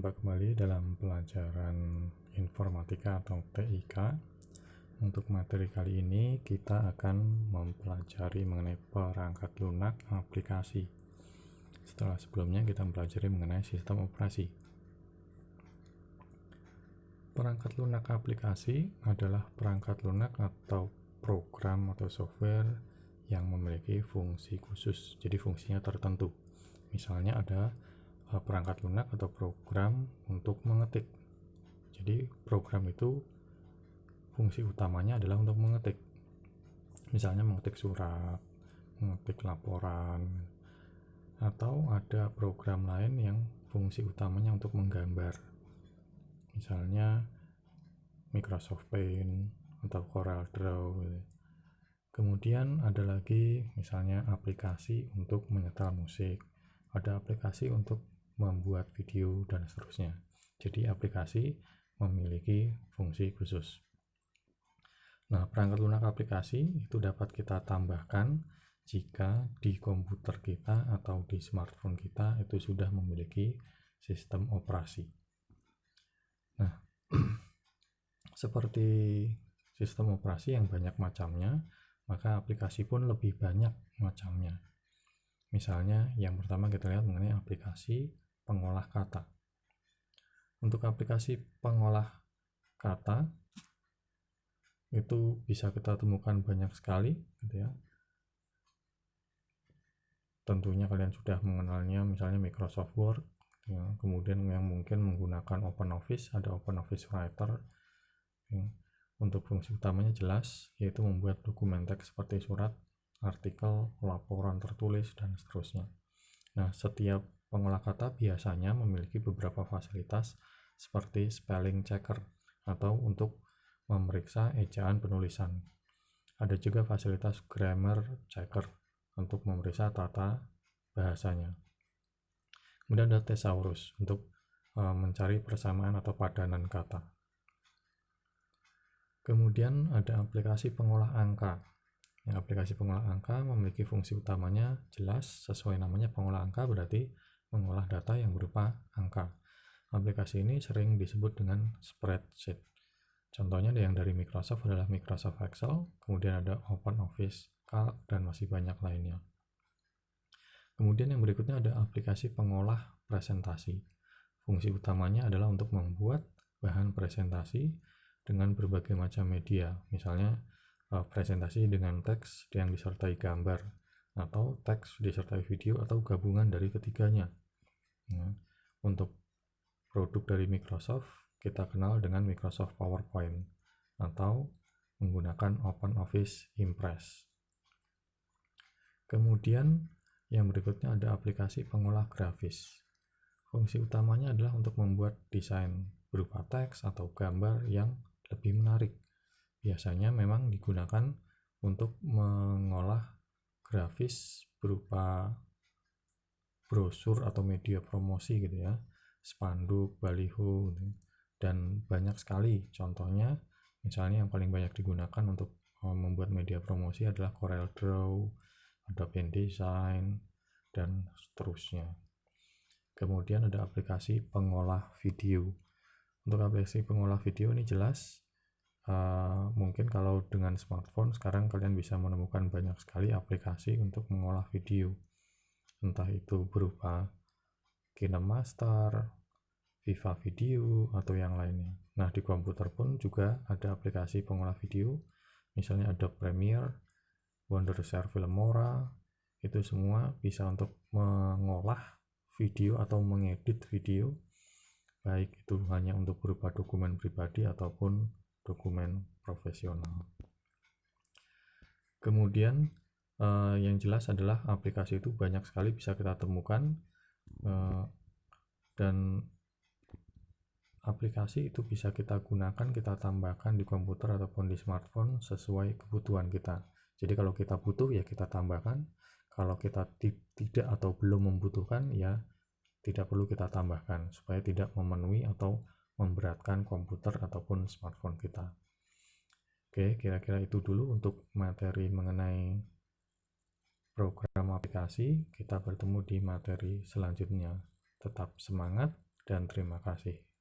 Jumpa kembali dalam pelajaran informatika atau TIK. Untuk materi kali ini kita akan mempelajari mengenai perangkat lunak aplikasi. Setelah sebelumnya kita mempelajari mengenai sistem operasi. Perangkat lunak aplikasi adalah perangkat lunak atau program atau software yang memiliki fungsi khusus, jadi fungsinya tertentu. Misalnya ada perangkat lunak atau program untuk mengetik. Jadi program itu fungsi utamanya adalah untuk mengetik. Misalnya mengetik surat, mengetik laporan, atau ada program lain yang fungsi utamanya untuk menggambar. Misalnya Microsoft Paint atau Corel Draw. Kemudian ada lagi misalnya aplikasi untuk menyetel musik, ada aplikasi untuk membuat video dan seterusnya. Jadi aplikasi memiliki fungsi khusus. Nah, perangkat lunak aplikasi itu dapat kita tambahkan jika di komputer kita atau di smartphone kita itu sudah memiliki sistem operasi. Nah, seperti sistem operasi yang banyak macamnya, maka aplikasi pun lebih banyak macamnya. Misalnya yang pertama kita lihat mengenai aplikasi pengolah kata. Untuk aplikasi pengolah kata itu bisa kita temukan banyak sekali, gitu ya. Tentunya kalian sudah mengenalnya, misalnya Microsoft Word, ya. Kemudian yang mungkin menggunakan OpenOffice, ada OpenOffice Writer. Ya. Untuk fungsi utamanya jelas, yaitu membuat dokumen teks seperti surat, artikel, laporan tertulis, dan seterusnya. Nah, setiap pengolah kata biasanya memiliki beberapa fasilitas seperti spelling checker atau untuk memeriksa ejaan penulisan. Ada juga fasilitas grammar checker untuk memeriksa tata bahasanya. Kemudian ada thesaurus untuk mencari persamaan atau padanan kata. Kemudian ada aplikasi pengolah angka. Yang aplikasi pengolah angka memiliki fungsi utamanya jelas, sesuai namanya pengolah angka berarti mengolah data yang berupa angka. Aplikasi ini sering disebut dengan spreadsheet. Contohnya yang dari Microsoft adalah Microsoft Excel, kemudian ada OpenOffice Calc, dan masih banyak lainnya. Kemudian yang berikutnya ada aplikasi pengolah presentasi. Fungsi utamanya adalah untuk membuat bahan presentasi dengan berbagai macam media, misalnya presentasi dengan teks yang disertai gambar, atau teks disertai video, atau gabungan dari ketiganya. Nah, untuk produk dari Microsoft kita kenal dengan Microsoft PowerPoint atau menggunakan OpenOffice Impress. Kemudian yang berikutnya ada aplikasi pengolah grafis. Fungsi utamanya adalah untuk membuat desain berupa teks atau gambar yang lebih menarik. Biasanya memang digunakan untuk mengolah grafis berupa brosur atau media promosi gitu ya, spanduk, baliho, gitu. Dan banyak sekali contohnya. Misalnya yang paling banyak digunakan untuk membuat media promosi adalah Corel Draw, Adobe InDesign, dan seterusnya. Kemudian ada aplikasi pengolah video. Untuk aplikasi pengolah video ini jelas, mungkin kalau dengan smartphone sekarang kalian bisa menemukan banyak sekali aplikasi untuk mengolah video, entah itu berupa KineMaster, Viva Video, atau yang lainnya. Nah, di komputer pun juga ada aplikasi pengolah video, misalnya Adobe Premiere, Wondershare Filmora. Itu semua bisa untuk mengolah video atau mengedit video, baik itu hanya untuk berupa dokumen pribadi ataupun dokumen profesional. Kemudian yang jelas adalah aplikasi itu banyak sekali bisa kita temukan, dan aplikasi itu bisa kita gunakan, kita tambahkan di komputer ataupun di smartphone sesuai kebutuhan kita. Jadi kalau kita butuh ya kita tambahkan, kalau kita tidak atau belum membutuhkan ya tidak perlu kita tambahkan, supaya tidak memenuhi atau memberatkan komputer ataupun smartphone kita. Oke, kira-kira itu dulu untuk materi mengenai program aplikasi. Kita bertemu di materi selanjutnya. Tetap semangat, dan terima kasih.